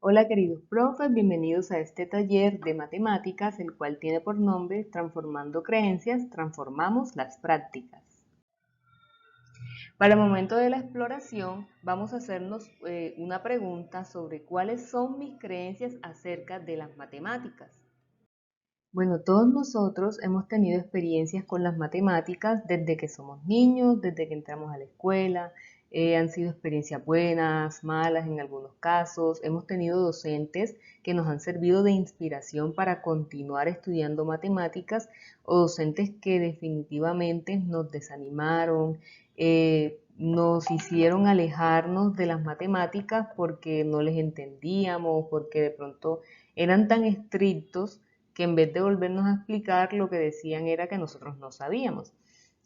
Hola queridos profes, bienvenidos a este taller de matemáticas, el cual tiene por nombre Transformando creencias, transformamos las prácticas. Para el momento de la exploración vamos a hacernos una pregunta sobre cuáles son mis creencias acerca de las matemáticas. Bueno, todos nosotros hemos tenido experiencias con las matemáticas desde que somos niños, desde que entramos a la escuela. Han sido experiencias buenas, malas en algunos casos. Hemos tenido docentes que nos han servido de inspiración para continuar estudiando matemáticas o docentes que definitivamente nos desanimaron, nos hicieron alejarnos de las matemáticas porque no les entendíamos, porque de pronto eran tan estrictos que en vez de volvernos a explicar, lo que decían era que nosotros no sabíamos.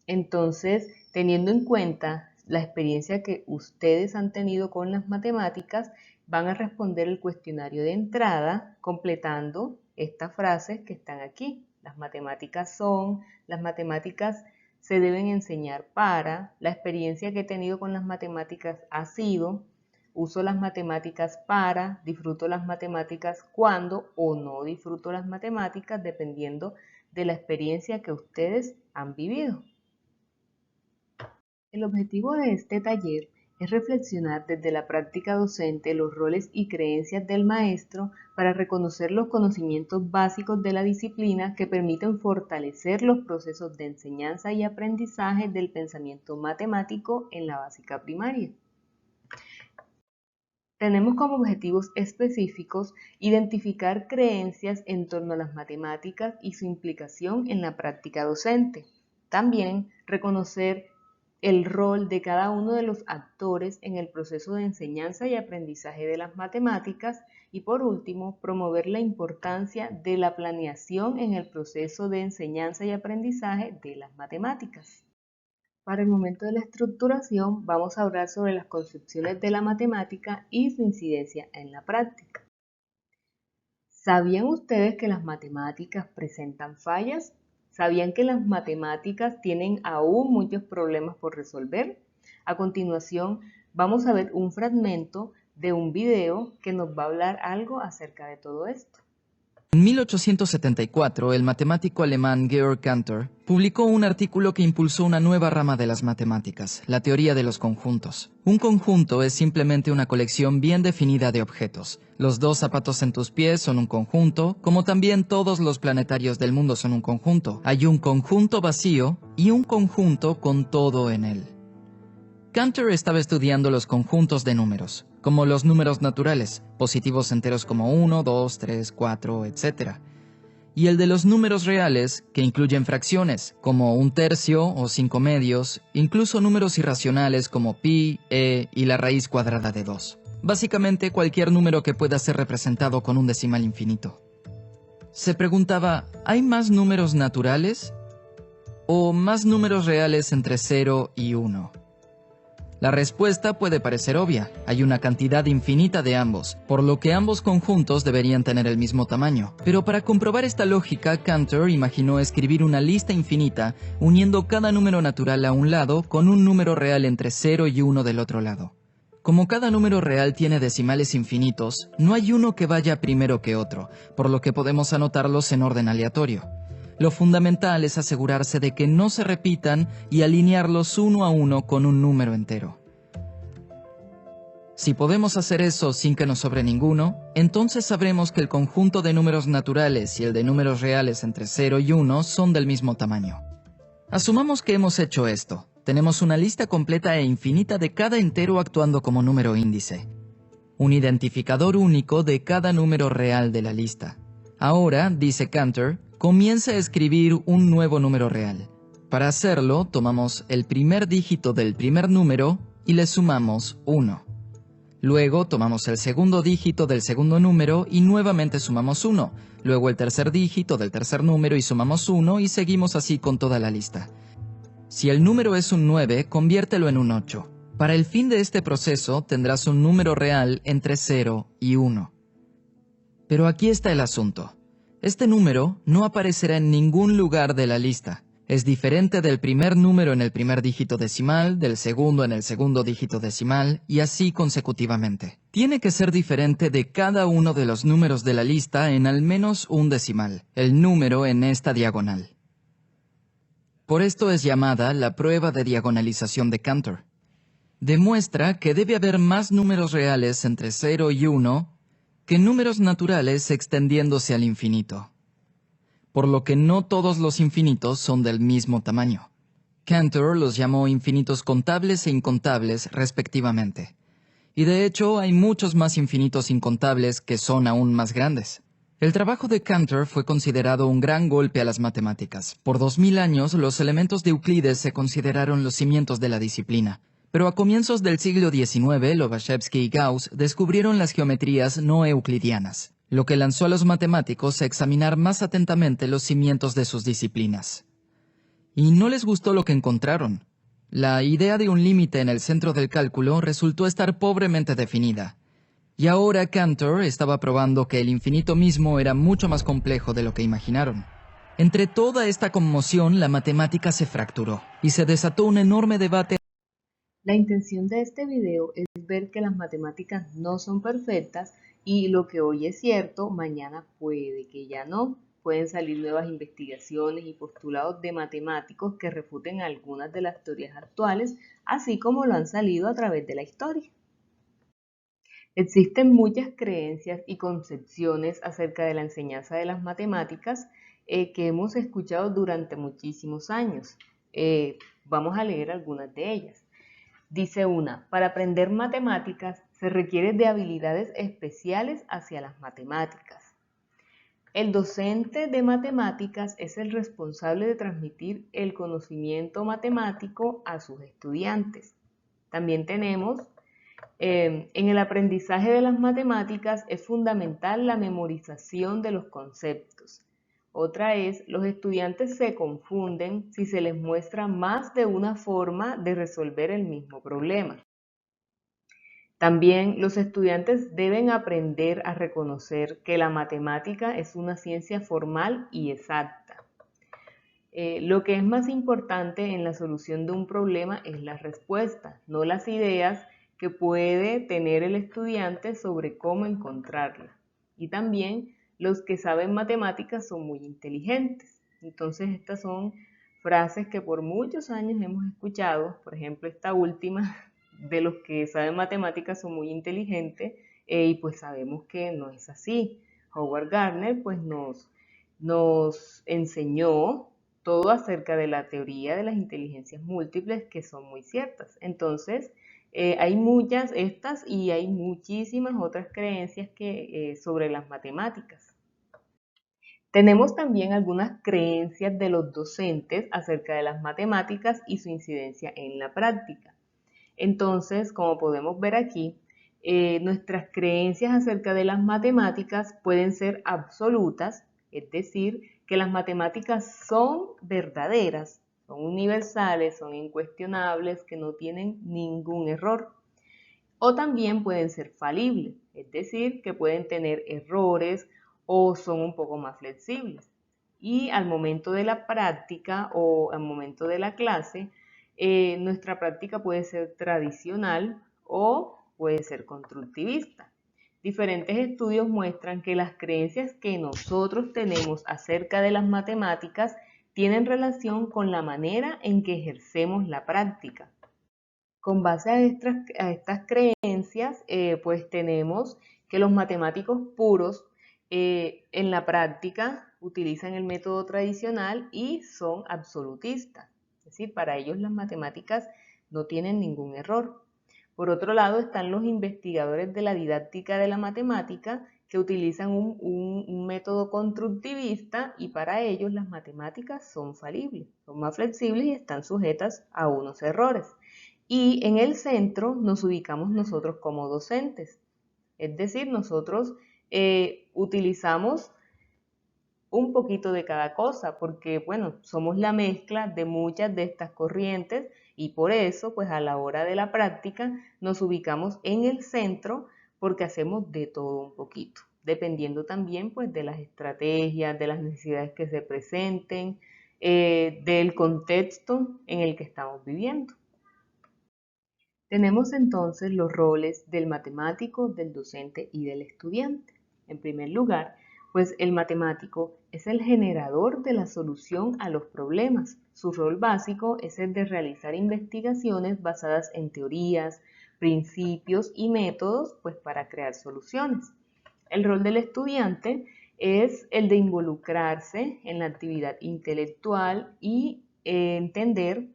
Entonces, teniendo en cuenta la experiencia que ustedes han tenido con las matemáticas, van a responder el cuestionario de entrada completando estas frases que están aquí. Las matemáticas son, las matemáticas se deben enseñar para, la experiencia que he tenido con las matemáticas ha sido, uso las matemáticas para, disfruto las matemáticas cuando o no disfruto las matemáticas dependiendo de la experiencia que ustedes han vivido. El objetivo de este taller es reflexionar desde la práctica docente los roles y creencias del maestro para reconocer los conocimientos básicos de la disciplina que permiten fortalecer los procesos de enseñanza y aprendizaje del pensamiento matemático en la básica primaria. Tenemos como objetivos específicos identificar creencias en torno a las matemáticas y su implicación en la práctica docente. También reconocer el rol de cada uno de los actores en el proceso de enseñanza y aprendizaje de las matemáticas y por último, promover la importancia de la planeación en el proceso de enseñanza y aprendizaje de las matemáticas. Para el momento de la estructuración vamos a hablar sobre las concepciones de la matemática y su incidencia en la práctica. ¿Sabían ustedes que las matemáticas presentan fallas? ¿Sabían que las matemáticas tienen aún muchos problemas por resolver? A continuación vamos a ver un fragmento de un video que nos va a hablar algo acerca de todo esto. En 1874, el matemático alemán Georg Cantor publicó un artículo que impulsó una nueva rama de las matemáticas, la teoría de los conjuntos. Un conjunto es simplemente una colección bien definida de objetos. Los dos zapatos en tus pies son un conjunto, como también todos los planetarios del mundo son un conjunto. Hay un conjunto vacío y un conjunto con todo en él. Cantor estaba estudiando los conjuntos de números, como los números naturales, positivos enteros como 1, 2, 3, 4, etc. Y el de los números reales, que incluyen fracciones, como 1/3 o 5/2, incluso números irracionales como pi, y la raíz cuadrada de 2. Básicamente cualquier número que pueda ser representado con un decimal infinito. Se preguntaba, ¿hay más números naturales o más números reales entre 0 y 1? La respuesta puede parecer obvia, hay una cantidad infinita de ambos, por lo que ambos conjuntos deberían tener el mismo tamaño. Pero para comprobar esta lógica, Cantor imaginó escribir una lista infinita uniendo cada número natural a un lado con un número real entre 0 y 1 del otro lado. Como cada número real tiene decimales infinitos, no hay uno que vaya primero que otro, por lo que podemos anotarlos en orden aleatorio. Lo fundamental es asegurarse de que no se repitan y alinearlos uno a uno con un número entero. Si podemos hacer eso sin que nos sobre ninguno, entonces sabremos que el conjunto de números naturales y el de números reales entre 0 y 1 son del mismo tamaño. Asumamos que hemos hecho esto. Tenemos una lista completa e infinita de cada entero actuando como número índice. Un identificador único de cada número real de la lista. Ahora, dice Cantor, comienza a escribir un nuevo número real. Para hacerlo, tomamos el primer dígito del primer número y le sumamos 1. Luego tomamos el segundo dígito del segundo número y nuevamente sumamos 1. Luego el tercer dígito del tercer número y sumamos 1 y seguimos así con toda la lista. Si el número es un 9, conviértelo en un 8. Para el fin de este proceso tendrás un número real entre 0 y 1. Pero aquí está el asunto. Este número no aparecerá en ningún lugar de la lista. Es diferente del primer número en el primer dígito decimal, del segundo en el segundo dígito decimal, y así consecutivamente. Tiene que ser diferente de cada uno de los números de la lista en al menos un decimal, el número en esta diagonal. Por esto es llamada la prueba de diagonalización de Cantor. Demuestra que debe haber más números reales entre 0 y 1 que números naturales extendiéndose al infinito, por lo que no todos los infinitos son del mismo tamaño. Cantor los llamó infinitos contables e incontables respectivamente, y de hecho hay muchos más infinitos incontables que son aún más grandes. El trabajo de Cantor fue considerado un gran golpe a las matemáticas. Por 2000 años los elementos de Euclides se consideraron los cimientos de la disciplina, pero a comienzos del siglo XIX Lobachevsky y Gauss descubrieron las geometrías no euclidianas, lo que lanzó a los matemáticos a examinar más atentamente los cimientos de sus disciplinas. Y no les gustó lo que encontraron. La idea de un límite en el centro del cálculo resultó estar pobremente definida. Y ahora Cantor estaba probando que el infinito mismo era mucho más complejo de lo que imaginaron. Entre toda esta conmoción, la matemática se fracturó y se desató un enorme debate. La intención de este video es ver que las matemáticas no son perfectas y lo que hoy es cierto, mañana puede que ya no. Pueden salir nuevas investigaciones y postulados de matemáticos que refuten algunas de las teorías actuales, así como lo han salido a través de la historia. Existen muchas creencias y concepciones acerca de la enseñanza de las matemáticas que hemos escuchado durante muchísimos años. Vamos a leer algunas de ellas. Dice una, para aprender matemáticas se requiere de habilidades especiales hacia las matemáticas. El docente de matemáticas es el responsable de transmitir el conocimiento matemático a sus estudiantes. También tenemos en el aprendizaje de las matemáticas es fundamental la memorización de los conceptos. Otra es, los estudiantes se confunden si se les muestra más de una forma de resolver el mismo problema. También los estudiantes deben aprender a reconocer que la matemática es una ciencia formal y exacta. Lo que es más importante en la solución de un problema es la respuesta, no las ideas que puede tener el estudiante sobre cómo encontrarla. Y también los que saben matemáticas son muy inteligentes. Entonces estas son frases que por muchos años hemos escuchado, por ejemplo esta última, de los que saben matemáticas son muy inteligentes, y pues sabemos que no es así. Howard Gardner pues nos enseñó todo acerca de la teoría de las inteligencias múltiples que son muy ciertas. Entonces, hay muchas estas y hay muchísimas otras creencias sobre las matemáticas. Tenemos también algunas creencias de los docentes acerca de las matemáticas y su incidencia en la práctica. Entonces, como podemos ver aquí, nuestras creencias acerca de las matemáticas pueden ser absolutas, es decir, que las matemáticas son verdaderas, son universales, son incuestionables, que no tienen ningún error. O también pueden ser falibles, es decir, que pueden tener errores o son un poco más flexibles. Y al momento de la práctica o al momento de la clase, nuestra práctica puede ser tradicional o puede ser constructivista. Diferentes estudios muestran que las creencias que nosotros tenemos acerca de las matemáticas tienen relación con la manera en que ejercemos la práctica. Con base a estas creencias, pues tenemos que los matemáticos puros en la práctica utilizan el método tradicional y son absolutistas. Es decir, para ellos las matemáticas no tienen ningún error. Por otro lado están los investigadores de la didáctica de la matemática que utilizan un método constructivista y para ellos las matemáticas son falibles, son más flexibles y están sujetas a unos errores. Y en el centro nos ubicamos nosotros como docentes. Es decir, nosotros utilizamos un poquito de cada cosa porque, bueno, somos la mezcla de muchas de estas corrientes y por eso, pues a la hora de la práctica nos ubicamos en el centro porque hacemos de todo un poquito, dependiendo también pues de las estrategias, de las necesidades que se presenten del contexto en el que estamos viviendo. Tenemos entonces los roles del matemático, del docente y del estudiante. En primer lugar, pues el matemático es el generador de la solución a los problemas. Su rol básico es el de realizar investigaciones basadas en teorías, principios y métodos, pues para crear soluciones. El rol del estudiante es el de involucrarse en la actividad intelectual y entender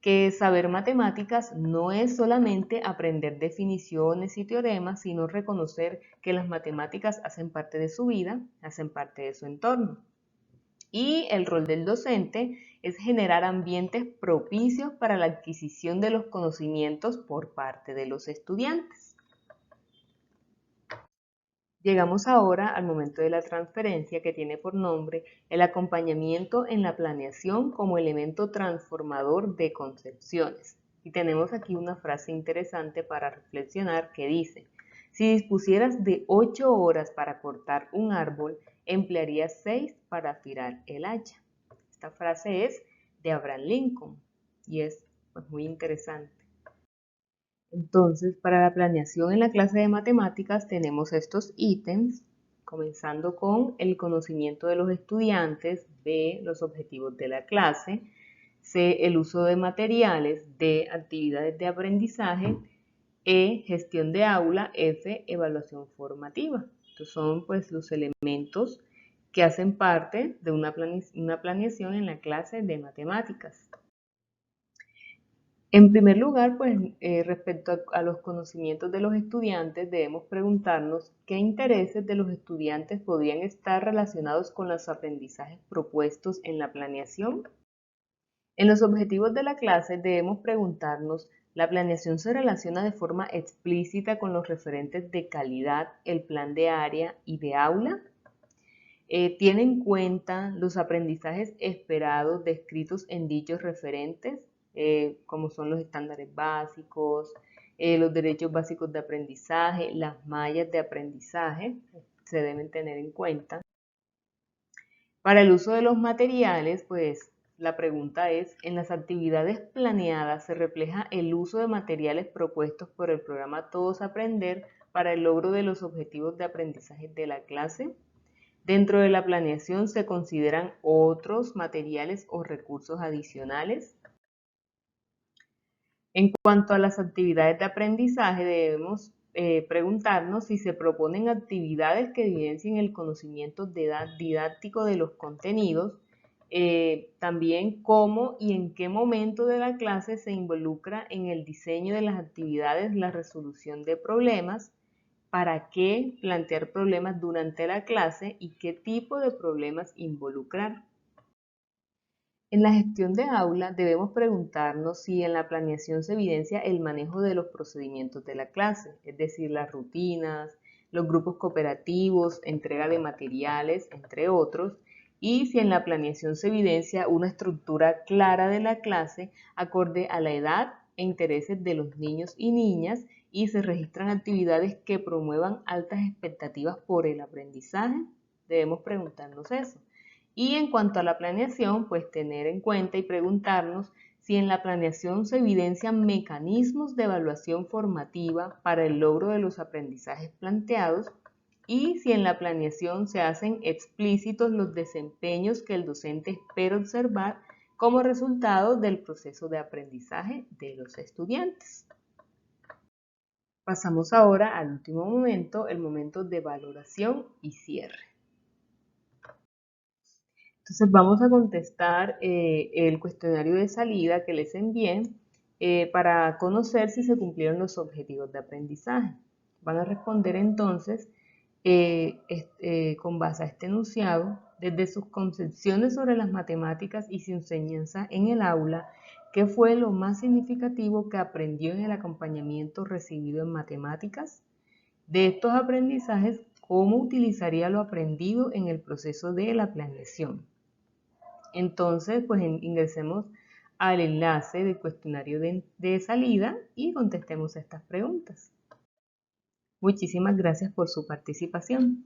que saber matemáticas no es solamente aprender definiciones y teoremas, sino reconocer que las matemáticas hacen parte de su vida, hacen parte de su entorno. Y el rol del docente es generar ambientes propicios para la adquisición de los conocimientos por parte de los estudiantes. Llegamos ahora al momento de la transferencia, que tiene por nombre el acompañamiento en la planeación como elemento transformador de concepciones. Y tenemos aquí una frase interesante para reflexionar que dice: si dispusieras de 8 horas para cortar un árbol, emplearías 6 para afilar el hacha. Esta frase es de Abraham Lincoln y es muy interesante. Entonces, para la planeación en la clase de matemáticas tenemos estos ítems, comenzando con el conocimiento de los estudiantes, B, los objetivos de la clase, C, el uso de materiales, D, actividades de aprendizaje, E, gestión de aula, F, evaluación formativa. Estos son pues los elementos que hacen parte de una planeación en la clase de matemáticas. En primer lugar, pues respecto a los conocimientos de los estudiantes, debemos preguntarnos qué intereses de los estudiantes podrían estar relacionados con los aprendizajes propuestos en la planeación. En los objetivos de la clase debemos preguntarnos, ¿la planeación se relaciona de forma explícita con los referentes de calidad, el plan de área y de aula? ¿Tiene en cuenta los aprendizajes esperados descritos en dichos referentes? Como son los estándares básicos, los derechos básicos de aprendizaje, las mallas de aprendizaje, se deben tener en cuenta. Para el uso de los materiales, pues la pregunta es, ¿en las actividades planeadas se refleja el uso de materiales propuestos por el programa Todos Aprender para el logro de los objetivos de aprendizaje de la clase? Dentro de la planeación se consideran otros materiales o recursos adicionales. En cuanto a las actividades de aprendizaje, debemos preguntarnos si se proponen actividades que evidencien el conocimiento didáctico de los contenidos, también cómo y en qué momento de la clase se involucra en el diseño de las actividades la resolución de problemas, para qué plantear problemas durante la clase y qué tipo de problemas involucrar. En la gestión de aula debemos preguntarnos si en la planeación se evidencia el manejo de los procedimientos de la clase, es decir, las rutinas, los grupos cooperativos, entrega de materiales, entre otros, y si en la planeación se evidencia una estructura clara de la clase acorde a la edad e intereses de los niños y niñas y se registran actividades que promuevan altas expectativas por el aprendizaje. Debemos preguntarnos eso. Y en cuanto a la planeación, pues tener en cuenta y preguntarnos si en la planeación se evidencian mecanismos de evaluación formativa para el logro de los aprendizajes planteados y si en la planeación se hacen explícitos los desempeños que el docente espera observar como resultado del proceso de aprendizaje de los estudiantes. Pasamos ahora al último momento, el momento de valoración y cierre. Entonces vamos a contestar el cuestionario de salida que les envié para conocer si se cumplieron los objetivos de aprendizaje. Van a responder entonces con base a este enunciado, desde sus concepciones sobre las matemáticas y su enseñanza en el aula, ¿qué fue lo más significativo que aprendió en el acompañamiento recibido en matemáticas? De estos aprendizajes, ¿cómo utilizaría lo aprendido en el proceso de la planeación? Entonces, pues ingresemos al enlace del cuestionario de salida y contestemos estas preguntas. Muchísimas gracias por su participación.